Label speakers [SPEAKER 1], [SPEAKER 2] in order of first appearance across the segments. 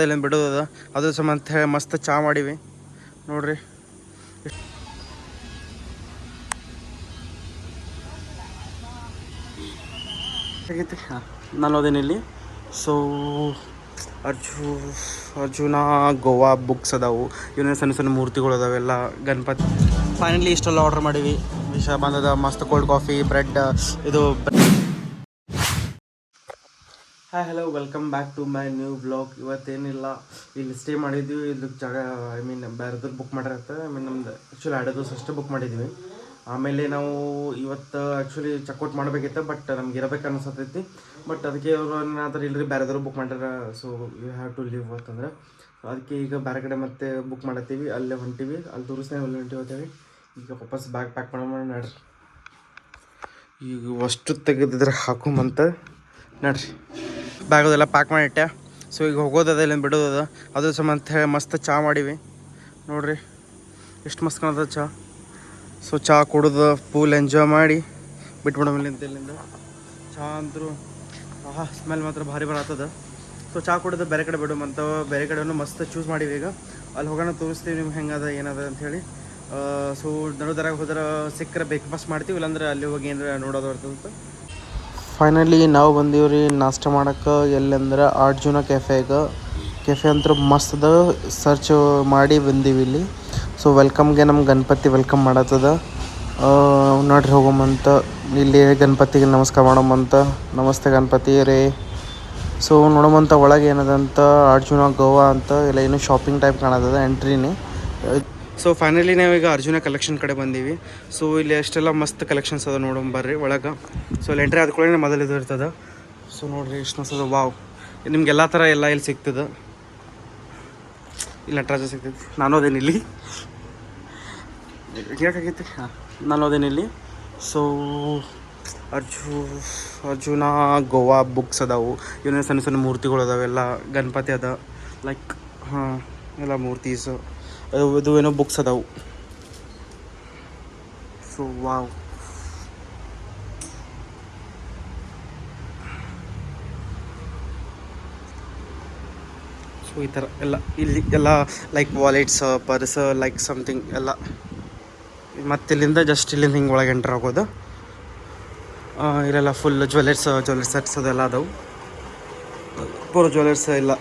[SPEAKER 1] ಇಲ್ಲಿಂದ ಬಿಡೋದ ಅದು ಸಂಬಂಧ ಮಸ್ತ್ ಚಾ ಮಾಡಿವಿ ನೋಡ್ರಿ. ಹೇಗೈತಿ ನಾನು ಓದೇನಿ ಇಲ್ಲಿ. ಸೊ ಅರ್ಜುನ ಗೋವಾ ಬುಕ್ಸ್ ಅದಾವು, ಇವನ್ನ ಸಣ್ಣ ಸಣ್ಣ ಮೂರ್ತಿಗಳು ಅದಾವೆ ಎಲ್ಲ ಗಣಪತಿ. ಫೈನಲಿ ಇಷ್ಟೆಲ್ಲ ಆರ್ಡರ್ ಮಾಡೀವಿ. ವಿಷಯ ಬಂದದ ಮಸ್ತ್ ಕೋಲ್ಡ್ ಕಾಫಿ, ಬ್ರೆಡ್. ಇದು hi hello, welcome back to my new blog. ಇವತ್ತೇನಿಲ್ಲ, ಇಲ್ಲಿ ಸ್ಟೇ ಮಾಡಿದ್ವಿ. ಇದಕ್ಕೆ ಜಾಗ ಬೇರೆದು ಬುಕ್ ಮಾಡಿರತ್ತೆ. ನಮ್ದು ಆ್ಯಕ್ಚುಲಿ 2 ದಿವಸ ಅಷ್ಟೇ ಬುಕ್ ಮಾಡಿದ್ವಿ. ಆಮೇಲೆ ನಾವು ಇವತ್ತು ಆ್ಯಕ್ಚುಲಿ ಚೆಕ್ಔಟ್ ಮಾಡಬೇಕಿತ್ತು, ಬಟ್ ನಮ್ಗೆ ಇರಬೇಕು ಅನಿಸತೈತಿ. ಬಟ್ ಅದಕ್ಕೆ ಅವರು ಏನಾದರೂ ಇಲ್ಲರಿ ಬೇರೆದವರು ಬುಕ್ ಮಾಡ್ಯಾರ. So you have to leave ಅಂತಂದ್ರೆ ಅದಕ್ಕೆ ಈಗ ಬೇರೆ ಕಡೆ ಮತ್ತೆ ಬುಕ್ ಮಾಡತ್ತೀವಿ. ಅಲ್ಲೇ ಹೊಂಟೀವಿ, ಅಲ್ಲಿ ತೋರಿಸ್ತೇವೆ, ಅಲ್ಲಿ ಹೊಂಟಿವಿ. ಈಗ ವಾಪಸ್ ಬ್ಯಾಗ್ ಪ್ಯಾಕ್ ಮಾಡೋಣ ನಡ್ರಿ. ಈಗ ಅಷ್ಟು ತೆಗೆದಿದ್ರೆ ಹಾಕೊಂಬಂತ ನಡ್ರಿ. ಬ್ಯಾಗದೆಲ್ಲ ಪ್ಯಾಕ್ ಮಾಡಿಟ್ಟೆ. ಸೊ ಈಗ ಹೋಗೋದದ, ಇಲ್ಲಿಂದ ಬಿಡೋದದ. ಅದು ಸಂಬಂಧ ಮಸ್ತ್ ಚಾ ಮಾಡೀವಿ ನೋಡ್ರಿ. ಎಷ್ಟು ಮಸ್ತ್ ಕಾಣದ ಚಾ. ಸೊ ಚಾ ಕುಡಿದು ಫುಲ್ ಎಂಜಾಯ್ ಮಾಡಿ ಬಿಟ್ಬಿಡೋಣ ಇಲ್ಲಿಂದ. ಚಹಾ ಅಂತೂ ಸ್ಮೆಲ್ ಮಾತ್ರ ಭಾರಿ ಬರತ್ತದ. ಸೊ ಚಹಾ ಕುಡಿದು ಬೇರೆ ಕಡೆ ಬಿಡುವಂತ, ಬೇರೆ ಕಡೆನೂ ಮಸ್ತ್ ಚೂಸ್ ಮಾಡೀವಿ. ಈಗ ಅಲ್ಲಿ ಹೋಗೋಣ, ತೋರಿಸ್ತೀವಿ ನಿಮ್ಗೆ ಹೆಂಗದ ಏನದ ಅಂಥೇಳಿ. ಸೊ ನಡುದರಾಗ ಹೋದ್ರೆ ಸಿಕ್ಕರೆ ಬ್ರೇಕ್ಫಾಸ್ಟ್ ಮಾಡ್ತೀವಿ, ಇಲ್ಲಾಂದ್ರೆ ಅಲ್ಲಿ ಹೋಗಿ ಏನಾರ ನೋಡೋದು ಬರ್ತದಂತ. ಫೈನಲಿ ನಾವು ಬಂದೀವ್ರಿ ನಾಷ್ಟ ಮಾಡೋಕ್ಕೆ. ಎಲ್ಲಂದ್ರೆ ಅರ್ಜುನ ಕೆಫೆ ಅಂತೂ ಮಸ್ತದ. ಸರ್ಚ್ ಮಾಡಿ ಬಂದೀವಿ ಇಲ್ಲಿ. ಸೊ ವೆಲ್ಕಮ್ಗೆ ನಮ್ಮ ಗಣಪತಿ ವೆಲ್ಕಮ್ ಮಾಡತ್ತದ ನೋಡ್ರಿ. ಹೋಗಮ್ಮಂತ ಇಲ್ಲಿ ಗಣಪತಿಗೆ ನಮಸ್ಕಾರ ಮಾಡಮ್ಮಂತ. ನಮಸ್ತೆ ಗಣಪತಿ ರೇ. ಸೊ ನೋಡಮ್ಮಂತ ಒಳಗೆ ಏನದಂತ ಅರ್ಜುನ ಗೋವಾ ಅಂತ ಇಲ್ಲ ಏನೋ ಶಾಪಿಂಗ್ ಟೈಪ್ ಕಾಣತ್ತದ ಎಂಟ್ರಿನೇ. ಸೊ ಫೈನಲಿ ನಾವೀಗ ಅರ್ಜುನ ಕಲೆಕ್ಷನ್ ಕಡೆ ಬಂದೀವಿ. ಸೊ ಇಲ್ಲಿ ಅಷ್ಟೆಲ್ಲ ಮಸ್ತ್ ಕಲೆಕ್ಷನ್ಸ್ ಅದ, ನೋಡೋಣ ಬರ್ರಿ ಒಳಗೆ. ಸೊ ಇಲ್ಲಿ ಎಂಟ್ರಿ ಆದ್ಕೊಳ್ಳಿ ಮೊದಲು ಇದು ಇರ್ತದೆ. ಸೊ ನೋಡಿರಿ ಎಷ್ಟು ಮಸ್ತ್ ಅದ. ವಾವ್, ನಿಮ್ಗೆ ಎಲ್ಲ ಥರ ಎಲ್ಲ ಇಲ್ಲಿ ಸಿಗ್ತದೆ. ಇಲ್ಲಿ ನಟರಾಜ ಸಿಗ್ತೈತಿ. ನಾನು ಅದೇನಿ ಇಲ್ಲಿ. ಯಾಕಾಗೈತಿ ನಾನು ಅದೇನಿ ಇಲ್ಲಿ. ಸೊ ಅರ್ಜುನ ಗೋವಾ ಬುಕ್ಸ್ ಅದಾವು, ಇವನ್ನ ಸಣ್ಣ ಸಣ್ಣ ಮೂರ್ತಿಗಳು ಅದಾವೆ ಎಲ್ಲ ಗಣಪತಿ ಅದ. ಲೈಕ್ ಎಲ್ಲ ಮೂರ್ತೀಸ್ ಇದು ಏನೋ ಬುಕ್ಸ್ ಅದಾವು. ಸೊ ವಾವ್, ಸೊ ಈ ಥರ ಎಲ್ಲ ಇಲ್ಲಿ ಎಲ್ಲ like wallets, purse, like something ಎಲ್ಲ. ಮತ್ತು ಇಲ್ಲಿಂದ ಜಸ್ಟ್ ಇಲ್ಲಿಂದ ಹಿಂಗೆ ಒಳಗೆ ಎಂಟ್ರ್ ಆಗೋದು. ಇಲ್ಲೆಲ್ಲ ಫುಲ್ ಜ್ಯುವೆಲರ್ಸ್ ಸೆಟ್ಸ್ ಅದೆಲ್ಲ ಅದಾವು. ಪೂರ ಜ್ಯುವೆಲರ್ಸ್ ಎಲ್ಲ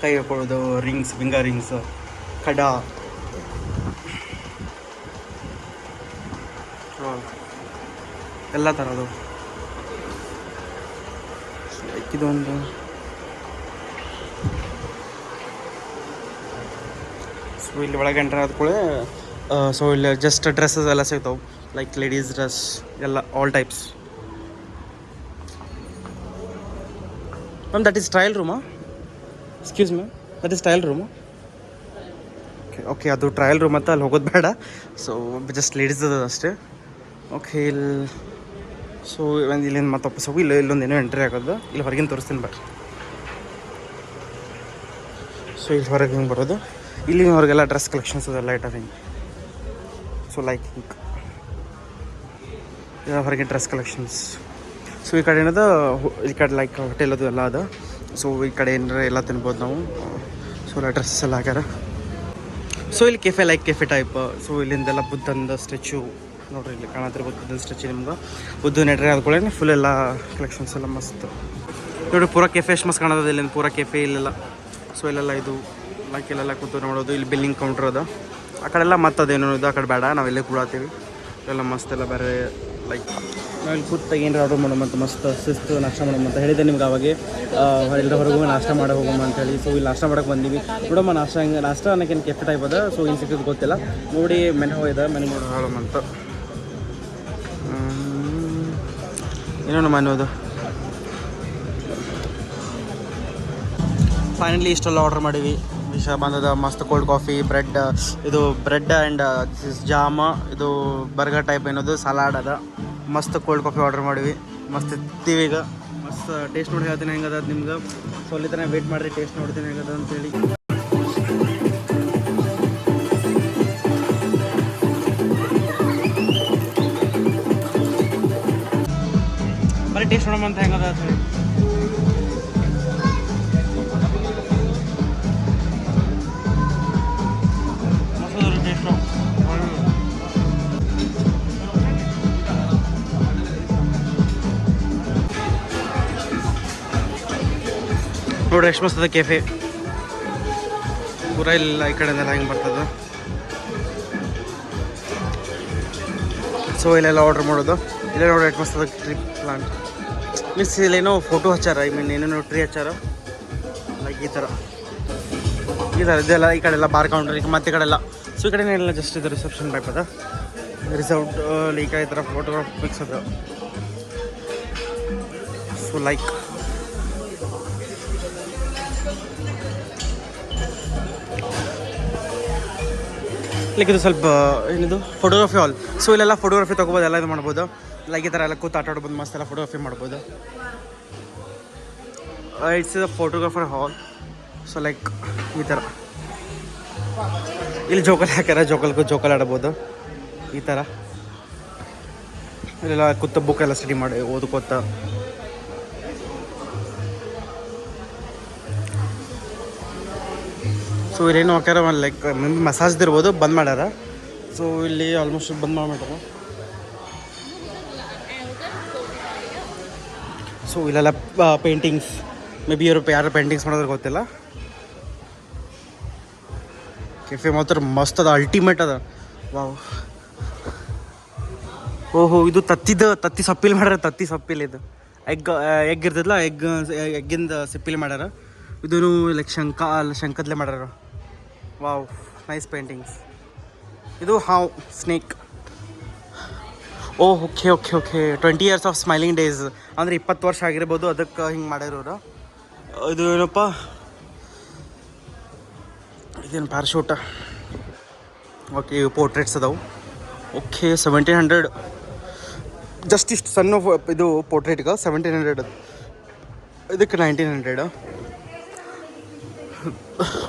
[SPEAKER 1] ಕೈ ಹಾಕೊಳ್ಳೋದು, ರಿಂಗ್ಸ್, ಫಿಂಗರ್ ರಿಂಗ್ಸ್, ಕಡ ಎಲ್ಲ ಥರದ್ದು. ಇದೊಂದು ಸೊ ಇಲ್ಲಿ ಒಳಗೆ ಎಂಟ್ರ್ ಆದ್ಕೊಳ್ಳೆ. ಸೊ ಇಲ್ಲಿ ಜಸ್ಟ್ ಡ್ರೆಸ್ಸಸ್ ಎಲ್ಲ ಸಿಗ್ತಾವೆ, ಲೈಕ್ ಲೇಡೀಸ್ ಡ್ರೆಸ್ ಎಲ್ಲ, all types. Ma'am that is trial ರೂಮಾ? Excuse ma'am, that is trial ರೂಮಾ? ಓಕೆ ಅದು ಟ್ರಯಲ್ ರೂಮ್ ಅಂತ, ಅಲ್ಲಿ ಹೋಗೋದು ಬೇಡ. ಸೊ ಜಸ್ಟ್ ಲೇಡೀಸ್ ಅದ ಅಷ್ಟೇ. ಓಕೆ ಇಲ್ಲಿ. ಸೊ ಒಂದು ಇಲ್ಲಿಂದ ಮತ್ತೆ ವಾಪಸ್ ಹೋಗಿ ಇಲ್ಲೊಂದು ಏನೋ ಎಂಟ್ರಿ ಆಗೋದು. ಇಲ್ಲಿ ಹೊರಗಿನ ತೋರಿಸ್ತೀನಿ ಬರ್ರಿ. ಸೊ ಇಲ್ಲಿ ಹೊರಗೆ ಹಿಂಗೆ ಬರೋದು. ಇಲ್ಲಿ ಹೊರಗೆಲ್ಲ ಡ್ರೆಸ್ ಕಲೆಕ್ಷನ್ಸ್ ಅದೆಲ್ಲ ಐಟಮ್ ಹಿಂಗೆ. ಸೊ ಲೈಕ್ ಹಿಂಗೆ ಹೊರಗೆ ಡ್ರೆಸ್ ಕಲೆಕ್ಷನ್ಸ್. ಸೊ ಈ ಕಡೆ ಏನದ, ಈ ಕಡೆ ಲೈಕ್ ಹೋಟೆಲ್ ಅದು ಎಲ್ಲ ಅದ. ಸೊ ಈ ಕಡೆ ಏನಾರ ಎಲ್ಲ ತಿನ್ಬೋದು ನಾವು. ಸೊ ಎಲ್ಲ ಡ್ರೆಸ್ಸಸ್ ಎಲ್ಲ ಹಾಕ್ಯಾರ. ಸೊ ಇಲ್ಲಿ cafe, like cafe type. So ಇಲ್ಲಿಂದೆಲ್ಲ ಬುದ್ಧಂದ ಸ್ಟ್ಯಾಚ್ಯೂ ನೋಡ್ರಿ, ಇಲ್ಲಿ ಕಾಣತ್ತಿರ್ಬೋದು ಬುದ್ಧನ ಸ್ಟ್ಯಾಚ್ಯೂ ನಿಮ್ಗೆ. ಬುದ್ಧನ ಎಂಟ್ರಿ ಆದ್ಕೊಳ್ಳಿ ಫುಲ್ ಎಲ್ಲ ಕಲೆಕ್ಷನ್ಸ್ ಎಲ್ಲ ಮಸ್ತ್ ನೋಡಿರಿ. ಪೂರ ಕೆಫೆ ಎಷ್ಟು ಮಸ್ತ್ ಕಾಣೋದು ಇಲ್ಲಿಂದ, ಪೂರ ಕೆಫೆ ಇಲ್ಲೆಲ್ಲ. ಸೊ ಇಲ್ಲೆಲ್ಲ ಇದು ಲೈಕ್ ಇಲ್ಲೆಲ್ಲ ಕೂತು ನೋಡೋದು. ಇಲ್ಲಿ ಬಿಲ್ಲಿಂಗ್ ಕೌಂಟ್ರ್ ಅದ. ಆ ಕಡೆ ಎಲ್ಲ ಮತ್ತದೇನೋ ಇದು, ಆ ಕಡೆ ಬೇಡ, ನಾವು ಇಲ್ಲೇ ಕೂಡತ್ತೀವಿ. ಎಲ್ಲ ಮಸ್ತ್ ಎಲ್ಲ ಬೇರೆ. ಲೈಕ್ ನಾವು ಇಲ್ಲಿ ಕೂತಾಗ ಏನಾರು ಆರ್ಡ್ರ್ ಮಾಡೋಣ ಅಂತ ಮಸ್ತ್ ಶಿಸ್ತು ನಾಷ್ಟ ಮಾಡೋಣ ಅಂತ ಹೇಳಿದೆ ನಿಮ್ಗೆ ಅವಾಗೆ. ಎಲ್ಲರ ಹೊರಗೆ ಹೋಗಿ ನಾಷ್ಟ ಮಾಡಿ ಹೋಗೋಣ ಅಂತೇಳಿ. ಸೊ ಇಲ್ಲಿ ನಾಷ್ಟ ಮಾಡೋಕೆ ಬಂದೀವಿ. ನೋಡಮ್ಮ ನಾಷ್ಟ ಹಿಂಗೆ, ನಾಷ್ಟ ಅನ್ನೋಕ್ಕೇನು ಕೆಫೆ ಟೈಪ್ ಅದ. ಸೊ ಇಲ್ಲಿ ಸಿಕ್ಕಿದ್ದು ಗೊತ್ತಿಲ್ಲ, ನೋಡಿ ಮೆನು ಇದೆ, ಮೆನು ನೋಡಿ ಹೇಳೋಣ ಅಂತ. ಏನೋ ಮೆನು ಅದು. ಫೈನಲಿ ಇಷ್ಟೆಲ್ಲ ಆರ್ಡರ್ ಮಾಡೀವಿ. ವಿಷಯ ಬಂದದ ಮಸ್ತ್ ಕೋಲ್ಡ್ ಕಾಫಿ, ಬ್ರೆಡ್. ಇದು ಬ್ರೆಡ್ ಆ್ಯಂಡ್ ಜಾಮ, ಇದು ಬರ್ಗರ್ ಟೈಪ್ ಏನದು, ಸಲಾಡ್ ಅದ. ಮಸ್ತ್ ಕೋಲ್ಡ್ ಕಾಫಿ ಆರ್ಡರ್ ಮಾಡೀವಿ. ಮಸ್ತ್ ಇತ್ತೀವಿ ಈಗ. ಮಸ್ತ್ ಟೇಸ್ಟ್ ನೋಡಿ ಹೇಳ್ತೀನಿ ಹೆಂಗದ ನಿಮ್ಗೆ. ಸೊ ಅಲ್ಲಿ ತನಕ ವೇಟ್ ಮಾಡಿರಿ, ಟೇಸ್ಟ್ ನೋಡ್ತೀನಿ ಹೆಂಗದ ಅಂತೇಳಿ. ಬರೀ ಟೇಸ್ಟ್ ನೋಡೋಣ ಅಂತ ಹೆಂಗದ ಅಂತ ಹೇಳಿ. ನೋಡ್ರಿ ಎಷ್ಟು ಮಸ್ತದ ಕೆಫೆ ಪೂರ ಇಲ್ಲ ಈ ಕಡೆಯಿಂದೆಲ್ಲ ಹೆಂಗೆ ಬರ್ತದೆ. ಸೊ ಇಲ್ಲೆಲ್ಲ ಆರ್ಡ್ರ್ ಮಾಡೋದು. ಇಲ್ಲೇ ನೋಡಿ ಎಷ್ಟು ಮಸ್ತದ ಟ್ರಿಪ್ ಪ್ಲಾನ್ ಮೀನ್ಸ್ ಇಲ್ಲೇನೋ ಫೋಟೋ ಹಚ್ಚಾರ, ಐ ಮೀನ್ ಏನೇನೋ ಟ್ರೀ ಹಚ್ಚಾರ ಲೈಕ್ ಈ ಥರ ಇದೆಲ್ಲ. ಈ ಕಡೆ ಎಲ್ಲ ಬಾರ್ ಕೌಂಟರ್ ಈಗ ಮತ್ತೆ ಈ ಕಡೆ ಎಲ್ಲ. ಸೊ ಈ ಕಡೆನೆಲ್ಲ ಜಸ್ಟ್ ಇದು ರಿಸೆಪ್ಷನ್ ಟೈಪ್ ಅದ, ರಿಸರ್ವ್ಡ್ ಲೈಕ್ ಈ ಥರ ಫೋಟೋಗ್ರಾಫ್ ಪಿಕ್ಸ್ ಅದ. ಸೊ ಲೈಕ್ ಲೈಕ್ ಇದು ಸ್ವಲ್ಪ ಏನಿದು ಫೋಟೋಗ್ರಫಿ ಹಾಲ್. ಸೊ ಇಲ್ಲೆಲ್ಲ ಫೋಟೋಗ್ರಫಿ ತೊಗೋಬೋದು, ಎಲ್ಲ ಇದು ಮಾಡ್ಬೋದು. ಲೈಕ್ ಈ ಥರ ಎಲ್ಲ ಕೂತು ಆಟ ಆಡ್ಬೋದು, ಮಸ್ತ್ ಎಲ್ಲ ಫೋಟೋಗ್ರಫಿ ಮಾಡ್ಬೋದು. It's is a photographer hall. So like ಈ ಥರ ಇಲ್ಲಿ ಜೋಕಲ್ ಹಾಕ್ಯಾರ, ಜೋಕಲ್ ಆಡ್ಬೋದು ಈ ಥರ. ಇಲ್ಲೆಲ್ಲ ಕೂತ ಬುಕ್ ಎಲ್ಲ ಸ್ಟಡಿ ಮಾಡಿ ಓದ್ಕೋತ. ಸೊ ಇಲ್ಲೇನು ಹಾಕ್ಯಾರ ಲೈಕ್ ಮಸಾಜ್ದು ಇರ್ಬೋದು, ಬಂದ್ ಮಾಡ್ಯಾರ. ಸೊ ಇಲ್ಲಿ ಆಲ್ಮೋಸ್ಟ್ ಬಂದ್ ಮಾಡ್ಬಿಟ್ಟಾರ. ಸೊ ಇಲ್ಲೆಲ್ಲ ಪೇಂಟಿಂಗ್ಸ್, ಮೇ ಬಿ ಇವರು ಯಾರು ಪೇಂಟಿಂಗ್ಸ್ ಮಾಡೋದ್ರೆ ಗೊತ್ತಿಲ್ಲ. ಕೆಫೆ ಮಾತ್ರ ಮಸ್ತ್ ಅದ, ಅಲ್ಟಿಮೇಟ್ ಅದ. ವಾವ್, ಓಹೋ ಇದು ತತ್ತಿ ಸಪ್ಪಿಲ್ ಮಾಡ್ಯಾರ. ತತ್ತಿ ಸಪ್ಪಿಲ್ ಇದು ಎಗ್ ಇರ್ತದಲ್ಲ, ಎಗ್ಗಿಂದ ಸಿಪ್ಪಿಲ್ ಮಾಡ್ಯಾರ. ಇದೂ ಲೈಕ್ ಶಂಕದ್ಲೆ ಮಾಡ್ಯಾರ. Wow, nice paintings. ಇದು ಹಾವ್ snake. Oh okay 20 years of smiling days ಅಂದರೆ 20 ವರ್ಷ ಆಗಿರ್ಬೋದು, ಅದಕ್ಕೆ ಹಿಂಗೆ ಮಾಡ್ಯಾರವ್ರು. ಇದು ಏನಪ್ಪ, ಇದೇನು ಪ್ಯಾರಾಶೂಟ. ಓಕೆ, ಇವು ಪೋರ್ಟ್ರೇಟ್ಸ್ ಅದಾವು. ಓಕೆ 1700 ಜಸ್ಟ್ ಇಷ್ಟು ಸಣ್ಣ ಇದು ಪೋರ್ಟ್ರೇಟ್ಗೆ 1700, ಇದಕ್ಕೆ 1900.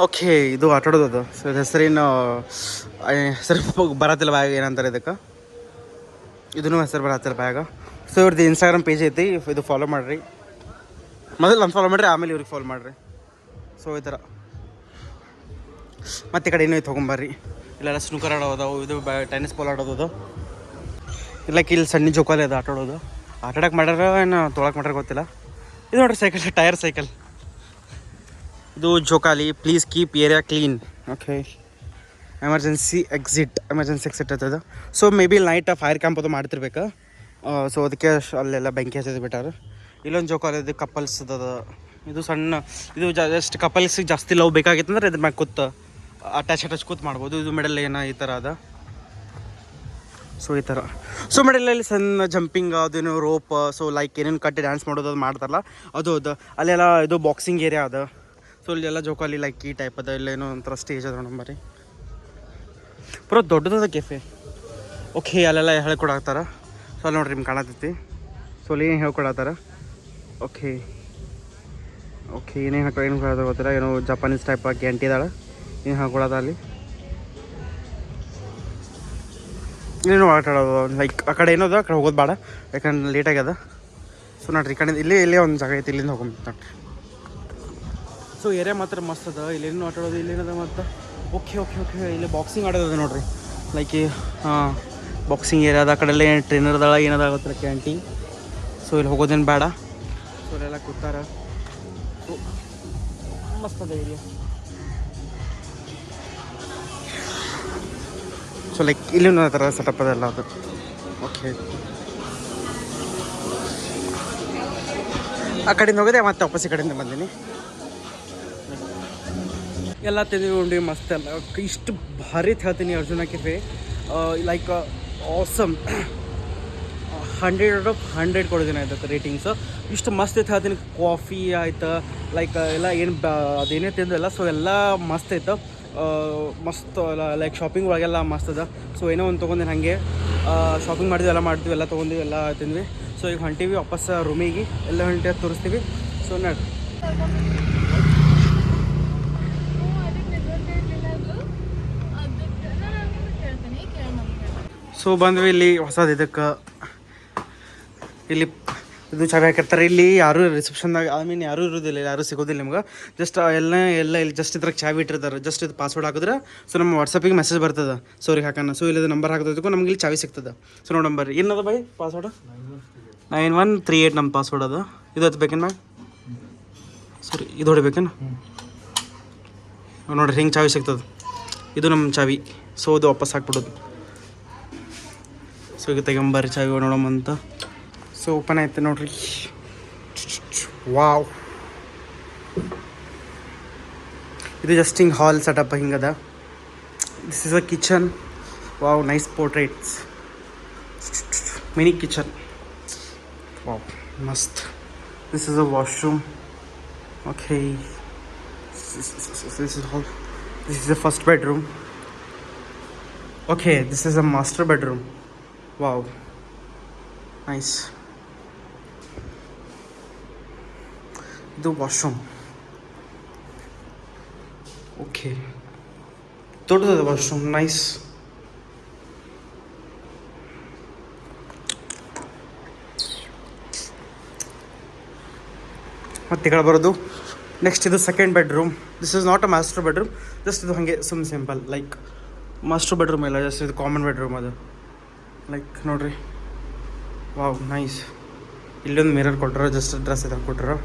[SPEAKER 1] ಓಕೆ, ಇದು ಆಟಾಡೋದು ಅದು. ಸೊ ಹೆಸರೇನು ಬರತ್ತಿಲ್ಲ ಬ್ಯಾಗ್, ಏನಂತಾರೆ ಇದಕ್ಕೆ, ಇದೂ ಹೆಸರು ಬರತ್ತಿಲ್ಲ ಬ್ಯಾಗ. ಸೊ ಇವ್ರದ್ದು ಇನ್ಸ್ಟಾಗ್ರಾಮ್ ಪೇಜ್ ಐತಿ, ಇದು ಫಾಲೋ ಮಾಡಿರಿ. ಮೊದಲು ನಾನು ಫಾಲೋ ಮಾಡಿರಿ, ಆಮೇಲೆ ಇವ್ರಿಗೆ ಫಾಲೋ ಮಾಡಿರಿ. ಸೊ ಈ ಥರ ಮತ್ತು ಈ ಕಡೆ ಏನೋ ತೊಗೊಂಬರ್ರಿ. ಇಲ್ಲೆಲ್ಲ ಸ್ನೂಕರ್ ಆಡೋದು, ಇದು ಟೆನ್ನಿಸ್ ಬಾಲ್ ಆಡೋದು. ಇಲ್ಲಕ್ಕೆ ಇಲ್ಲಿ ಸಣ್ಣ ಜೋಕಾಲಿ ಅದು ಆಟಾಡೋದು. ಆಟಾಡಕ್ಕೆ ಮಾಡ್ಯಾರ ಏನು ತೊಳಕ್ಕೆ ಮಾಡ್ಯಾರ ಗೊತ್ತಿಲ್ಲ. ಇದು ನೋಡ್ರಿ ಸೈಕಲ್, ಟೈರ್ ಸೈಕಲ್. ಇದು ಜೋಕಾಲಿ. Please keep area clean. Okay, emergency exit ಇರ್ತದೆ. So maybe night fire camp ಅದು ಮಾಡ್ತಿರ್ಬೇಕು. ಸೊ ಅದಕ್ಕೆ ಅಲ್ಲೆಲ್ಲ ಬೆಂಕಿ ಹಚ್ಚೋದು ಬಿಟ್ಟಾರೆ. ಇಲ್ಲೊಂದು ಜೋಕಾಲಿ ಇದು ಕಪಲ್ಸ್ ಅದ. ಇದು ಸಣ್ಣ, ಇದು ಜಸ್ಟ್ ಕಪಲ್ಸಿಗೆ ಜಾಸ್ತಿ ಲವ್ ಬೇಕಾಗಿತ್ತು ಅಂದ್ರೆ ಇದ್ರ ಮ್ಯಾಗ ಕೂತು ಅಟ್ಯಾಚ್ ಕೂತ್ ಮಾಡ್ಬೋದು. ಇದು ಮಿಡಲ್ ಏನೋ ಈ ಥರ ಅದ. ಸೊ ಈ ಥರ. ಸೊ ಮಿಡಲಲ್ಲಿ ಸಣ್ಣ ಜಂಪಿಂಗ್, ಅದೇನು ರೋಪ್, ಸೊ ಲೈಕ್ ಏನೇನು ಕಟ್ಟಿ ಡ್ಯಾನ್ಸ್ ಮಾಡೋದು ಅದು ಮಾಡ್ತಾರಲ್ಲ ಅದು ಅಲ್ಲೆಲ್ಲ ಇದು ಬಾಕ್ಸಿಂಗ್ ಏರಿಯಾ ಅದ. ಸೊ ಇಲ್ಲೆಲ್ಲ ಜೋಕಾಲಿ ಲೈಕ್ ಈ ಟೈಪ್ ಅದ. ಇಲ್ಲೇನೋ ಒಂಥರ ಸ್ಟೇಜ್ ಅದ ನಂಬರಿ, ಪೂರ ದೊಡ್ಡದದ ಕೆಫೆ. ಓಕೆ, ಅಲ್ಲೆಲ್ಲ ಹೇಳ್ಕೊಡಾಕ್ತಾರ. ಸೊ ಅಲ್ಲಿ ನೋಡ್ರಿ ನಿಮ್ಗೆ ಕಾಣತೈತಿ. ಸೊ ಅಲ್ಲಿ ಏನು ಹೇಳ್ಕೊಡತ್ತಾರ. ಓಕೆ ಏನೇನು ಹೇಳ್ಕೊಡೋದು ಗೊತ್ತಿಲ್ಲ, ಏನೋ ಜಪಾನೀಸ್ ಟೈಪ್ ಆಗಿ ಇದಾಳೆ, ಏನು ಹೇಳ್ಕೊಡೋದ ಅಲ್ಲಿ. ಇನ್ನೇನು ಆಟ ಆಡೋದು ಲೈಕ್ ಆ ಕಡೆ ಏನೋದು, ಆ ಕಡೆ ಹೋಗೋದು ಬೇಡ ಯಾಕಂದ್ರೆ ಲೇಟ್ ಆಗ್ಯದ. ಸೊ ನೋಡ್ರಿ ಈ ಕಡೆ ಇಲ್ಲೇ ಒಂದು ಜಾಗ ಐತಿ, ಇಲ್ಲಿಂದ ಹೋಗ್ಬೇಕು ನೋಡ್ರಿ. ಸೊ ಏರಿಯಾ ಮಾತ್ರ ಮಸ್ತ್ ಅದ. ಇಲ್ಲೇನು ಆಟ ಆಡೋದು, ಇಲ್ಲೇನದ ಮತ್ತು ಓಕೆ ಇಲ್ಲಿ ಬಾಕ್ಸಿಂಗ್ ಆಡೋದು ನೋಡ್ರಿ. ಲೈಕ್ ಬಾಕ್ಸಿಂಗ್ ಏರಿಯಾ ಅದ. ಆ ಕಡೆಲ್ಲ ಏನು ಟ್ರೈನರ್ದಳ ಏನದ ಗೊತ್ತಿಲ್ಲ, ಕ್ಯಾಂಟೀನ್. ಸೊ ಇಲ್ಲಿ ಹೋಗೋದೇನು ಬೇಡ. ಸೊ ಇಲ್ಲೆಲ್ಲ ಕೂತಾರ. ಸೊ ಮಸ್ತ್ ಅದ ಏರಿಯಾ. ಸೊ ಲೈಕ್ ಇಲ್ಲಿ ಆ ಥರ ಸೆಟಪ್ ಅದೆಲ್ಲ ಅದು. ಓಕೆ, ಆ ಕಡೆಯಿಂದ ಹೋಗೋದೆ ಮತ್ತೆ ವಾಪಸ್ ಈ ಕಡೆಯಿಂದ ಬಂದೀನಿ. ಎಲ್ಲ ತಿಂದು ಮಸ್ತ್ ಅಲ್ಲ. ಇಷ್ಟು ಭಾರಿ ಹೇಳ್ತೀನಿ Arjuna cafe. Like awesome 100 out of 100 ಕೊಡೋದಿನ ಆಯ್ತು ರೇಟಿಂಗ್ಸು. ಇಷ್ಟು ಮಸ್ತ್ ಐತೆ ಹೇಳ್ತೀನಿ. ಕಾಫಿ ಆಯ್ತು, ಲೈಕ್ ಎಲ್ಲ ಏನು ಅದೇನೇ ತಿಂದಲ್ಲ. ಸೊ ಎಲ್ಲ ಮಸ್ತ್ ಐತೆ, ಮಸ್ತ್ ಲೈಕ್ ಶಾಪಿಂಗ್ ಒಳಗೆಲ್ಲ ಮಸ್ತ್ ಅದ. ಸೊ ಏನೋ ಒಂದು ತೊಗೊಂಡಿನಿ ಹಾಗೆ ಶಾಪಿಂಗ್ ಮಾಡಿದ್ವಿ, ಎಲ್ಲ ಮಾಡ್ತೀವಿ, ಎಲ್ಲ ತೊಗೊಂಡಿವಿ, ಎಲ್ಲ ತಿಂದ್ವಿ. ಸೊ ಈಗ ಹೊಂಟೀವಿ ವಾಪಸ್ ರೂಮಿಗೆ. ಎಲ್ಲ ಹೊಂಟಿ ತೋರಿಸ್ತೀವಿ. ಸೊ ನೋಡಿ ಸೊ ಬಂದ್ವಿ ಇಲ್ಲಿ ಹೊಸದು. ಇದಕ್ಕೆ ಇಲ್ಲಿ ಇದು ಚಾವಿ ಹಾಕಿರ್ತಾರೆ. ಇಲ್ಲಿ ಯಾರೂ ರಿಸೆಪ್ಷನ್ದಾಗ ಯಾರೂ ಇರೋದಿಲ್ಲ, ಯಾರೂ ಸಿಗೋದಿಲ್ಲ ನಿಮ್ಗೆ. ಜಸ್ಟ್ ಎಲ್ಲ ಇಲ್ಲಿ ಜಸ್ಟ್ ಇದ್ರಾಗ ಚಾವಿ ಇಟ್ಟಿರ್ತಾರೆ. ಜಸ್ಟ್ ಇದು ಪಾಸ್ವರ್ಡ್ ಹಾಕಿದ್ರೆ ಸೊ ನಮ್ಮ ವಾಟ್ಸಪ್ಪಿಗೆ ಮೆಸೇಜ್ ಬರ್ತದೆ. ಸೊ ಅವ್ರಿಗೆ ಹಾಕೋಣ. ಸೊ ಇಲ್ಲಿ ನಂಬರ್ ಹಾಕೋದಕ್ಕೂ ನಮ್ಗೆ ಇಲ್ಲಿ ಚಾವಿ ಸಿಗ್ತದೆ. ಸೊ ನೋಡಿ ನಂಬರ್ ಏನದ ಬೈ ಪಾಸ್ವರ್ಡ್ 9138 ನಮ್ಮ ಪಾಸ್ವರ್ಡ್ ಅದು. ಇದು ಹತ್ತು ಬೇಕೇನು ಮ್ಯಾಮ್. ಸರಿ ಇದು ಹೊಡಿಬೇಕೇನು ನೋಡಿರಿ ಹಿಂಗೆ ಚಾವಿ ಸಿಗ್ತದೆ. ಇದು ನಮ್ಮ ಚಾವಿ. ಸೊ ಅದು ವಾಪಸ್ ಹಾಕ್ಬಿಡೋದು. ಸೊ ಈಗ ತೆಗೊಂಬರ್ರಿ ಚಾವಿ ನೋಡೋಮಂತ. ಸೊ ಓಪನ್ ಆಯ್ತು ನೋಡ್ರಿ. ವಾವ್, ಇದು ಜಸ್ಟ್ ಹಿಂಗೆ ಹಾಲ್ ಸೆಟಪ್ ಹಿಂಗದ. This is a kitchen. Wow, nice portraits. Mini kitchen. Wow, ಮಸ್ತ್. This is a washroom. Okay, this is all. This is the first bedroom. Okay, this is a master bedroom. Wow, nice. The washroom. Okay, the washroom. Nice. ಮತ್ತೆ ಕಡೆ ಬರೋದು. Next ಇದು second bedroom. This is not a master bedroom. Just ಇದು ಹಾಗೆ simple like master bedroom ಇಲ್ಲ, just ಇದು common bedroom ಅದು. Like ನೋಡ್ರಿ, ವಾವ್, ನೈಸ್. ಇಲ್ಲೊಂದು ಮಿರರ್ ಕೊಟ್ಟರು, ಜಸ್ಟ್ ಡ್ರೆಸ್ ಇದು ಕೊಟ್ಟರು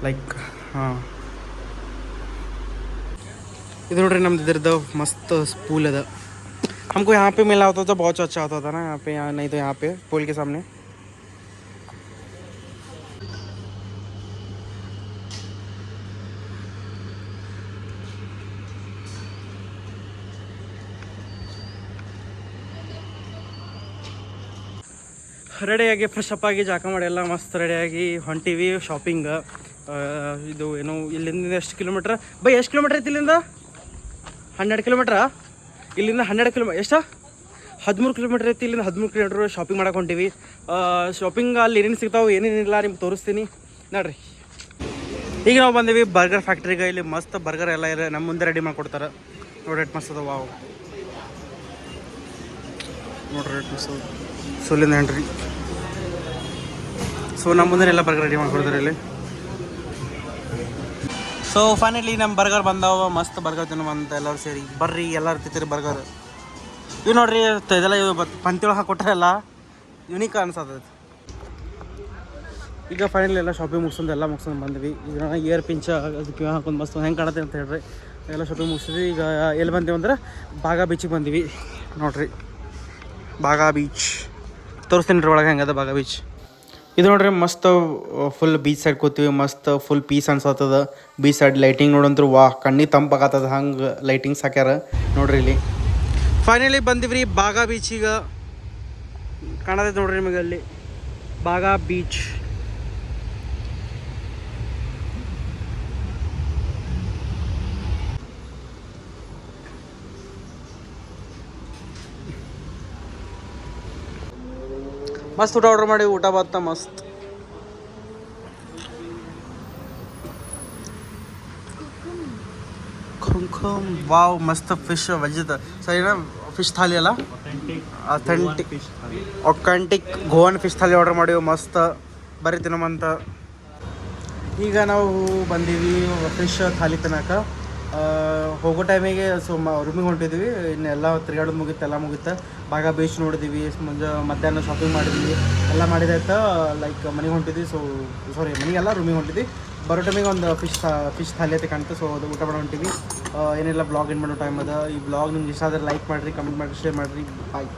[SPEAKER 1] ಲೈಕ್. ಹಾಂ, ಇದು ನೋಡ್ರಿ ನಮ್ದು ಇದ್ರದ್ದು मस्त पूल है. हमको यहाँ पे मिला होता तो बहुत अच्छा होता था ना. यहाँ पे, यहाँ नहीं तो यहाँ पे पूल के सामने. ರೆಡಿಯಾಗಿ ಫ್ರೆಶ್ ಅಪ್ ಆಗಿ ಜಾಕ ಮಾಡಿ ಎಲ್ಲ ಮಸ್ತ್ ರೆಡಿಯಾಗಿ ಹೊಂಟೀವಿ ಶಾಪಿಂಗ್. ಇದು ಏನು ಇಲ್ಲಿಂದ ಎಷ್ಟು ಕಿಲೋಮೀಟ್ರ್ ಬೈ? ಎಷ್ಟು ಕಿಲೋಮೀಟ್ರ್ ಐತಿ ಇಲ್ಲಿಂದ? 12 ಕಿಲೋಮೀಟ್ರಾ? ಇಲ್ಲಿಂದ 12 ಕಿಲೋಮೀಟ್ರ್ ಎಷ್ಟಾ? 13 ಕಿಲೋಮೀಟ್ರ್ ಐತಿ. ಇಲ್ಲಿಂದ 13 ಕಿಲೋಮೀಟ್ರ್ ಶಾಪಿಂಗ್ ಮಾಡಕ್ಕೆ ಹೊಂಟೀವಿ. ಶಾಪಿಂಗ್ ಅಲ್ಲಿ ಏನೇನು ಸಿಗ್ತಾವೆ ಏನೇನಿಲ್ಲ ನಿಮ್ಗೆ ತೋರಿಸ್ತೀನಿ ನೋಡ್ರಿ. ಈಗ ನಾವು ಬಂದೀವಿ ಬರ್ಗರ್ ಫ್ಯಾಕ್ಟ್ರಿಗೆ. ಇಲ್ಲಿ ಮಸ್ತ್ ಬರ್ಗರ್ ಎಲ್ಲ ಇದೆ, ನಮ್ಮ ಮುಂದೆ ರೆಡಿ ಮಾಡಿಕೊಡ್ತಾರೆ. ನೋಡ್ರಿ ಎಟ್ ಮಸ್ತ್ ಅದ. ವಾವ್, ನೋಡ್ರಿ ಎಟ್ ಮಸ್ತ್ ಅದ. ಸೊ ಇಲ್ಲಿಂದ ಏನ್ರಿ, ಸೊ ನಮ್ಮ ಮುಂದೆ ಎಲ್ಲ ಬರ್ಗರ್ ರೆಡಿ ಮಾಡ್ಕೊಡ್ತಾರೆ ಇಲ್ಲಿ. ಸೊ ಫೈನಲಿ ನಮ್ಮ ಬರ್ಗರ್ ಬಂದಾವ. ಮಸ್ತ್ ಬರ್ಗರ್ ತಿನ್ನೋವಂತ ಎಲ್ಲರೂ ಸೇರಿ ಬರ್ರಿ, ಎಲ್ಲರೂ ತಿಂತೀರಿ ಬರ್ಗರ್. ಇವು ನೋಡ್ರಿ, ಇದೆಲ್ಲ ಇದು ಪಂತಿಯೊಳಗೆ ಹಾಕೊಟ್ಟಾರಲ್ಲ, ಯುನೀಕ್ ಅನ್ಸತ್ತೈತಿ. ಈಗ ಫೈನಲಿ ಎಲ್ಲ ಶಾಪಿಂಗ್ ಮುಗಿಸ್ಕೊಂಡು ಎಲ್ಲ ಮುಗಿಸ್ಕೊಂಡು ಬಂದ್ವಿ. ಈಗ ಇಯರ್ ಪಿಂಚ ಅದಕ್ಕೆ ಹಾಕೊಂಡು ಮಸ್ತ್ ಹೆಂಗೆ ಕಾಣತ್ತೆ ಅಂತ ಹೇಳ್ರಿ. ಎಲ್ಲ ಶಾಪಿಂಗ್ ಮುಗಿಸಿದ್ವಿ. ಈಗ ಎಲ್ಲಿ ಬಂದೀವಿ ಅಂದ್ರೆ ಬಾಗಾ ಬೀಚಿಗೆ ಬಂದೀವಿ. ನೋಡ್ರಿ ಬಾಗಾ ಬೀಚ್ ತೋರಿಸ್ತೀನಿ ರೀ ಒಳಗೆ ಹೆಂಗದ ಬಾಗಾ ಬೀಚ್. ಇದು ನೋಡ್ರಿ ಮಸ್ತ್ ಫುಲ್ ಬೀಚ್ ಸೈಡ್ ಕೂತೀವಿ. ಮಸ್ತ್ ಫುಲ್ ಪೀಸ್ ಅನ್ಸತ್ತದ. ಬೀಚ್ ಸೈಡ್ ಲೈಟಿಂಗ್ ನೋಡಂತ್ರು ವಾ, ಕಣ್ಣಿಗೆ ತಂಪಾಗತ್ತದ ಹಂಗೆ ಲೈಟಿಂಗ್ಸ್ ಹಾಕ್ಯಾರ ನೋಡ್ರಿ ಇಲ್ಲಿ. ಫೈನಲಿ ಬಂದಿವ್ರಿ ಬಾಗಾ ಬೀಚಿಗೆ. ಕಾಣತೈತೆ ನೋಡ್ರಿ ನಿಮಗೆ ಅಲ್ಲಿ ಬಾಗಾ ಬೀಚ್. ಮಸ್ತ್ ಊಟ ಆರ್ಡ್ರ್ ಮಾಡಿ, ಊಟ ಬತ್ತ ಮಸ್ತ್. ವಾವ್, ಮಸ್ತ್ ಫಿಶ್ ವೆಜ್ಜದ ಸರಿನಾ? ಫಿಶ್ ಥಾಲಿ ಅಲ್ಲ, authentic Govan fish thali order ಮಾಡೀವಿ. ಮಸ್ತ್ ಬರೀ ತಿನ್ನೋಮಂತ. ಈಗ ನಾವು ಬಂದೀವಿ ಫಿಶ್ ಥಾಲಿ ತಿನ್ನೋಕೆ. ಹೋಗೋ ಟೈಮಿಗೆ ಸೊ ರೂಮಿಗೆ ಹೊಂಟಿದ್ವಿ. ಇನ್ನೆಲ್ಲ ತಿರುಗಾಡೋದು ಮುಗಿತು, ಎಲ್ಲ ಮುಗಿತು. ಬಾಗಾ ಬೀಚ್ ನೋಡಿದ್ವಿ, ಮಧ್ಯಾಹ್ನ ಶಾಪಿಂಗ್ ಮಾಡಿದ್ವಿ, ಎಲ್ಲ ಮಾಡಿದಾಯ್ತು. ಲೈಕ್ ಮನೆಗೆ ಹೊಂಟಿದ್ವಿ. ಸೊ ಸಾರಿ, ಮನೆಗೆಲ್ಲ ರೂಮಿಗೆ ಹೊಂಟಿದ್ವಿ. ಬರೋ ಟೈಮಿಗೆ ಒಂದು ಫಿಶ್ ಥಾಲಿ ಐತೆ ಕಾಣ್ತು. ಸೊ ಅದು ಊಟ ಮಾಡೋ ಹೊಂಟಿವಿ. ಏನೆಲ್ಲ ಬ್ಲಾಗ್ ಏನು ಮಾಡೋ ಟೈಮ್ ಅದ. ಈ ಬ್ಲಾಗ್ ನಿಮ್ಗೆ ಇಷ್ಟ ಆದರೆ ಲೈಕ್ ಮಾಡಿರಿ, ಕಮೆಂಟ್ ಮಾಡಿರಿ, ಶೇರ್ ಮಾಡಿರಿ. ಬಾಯ್.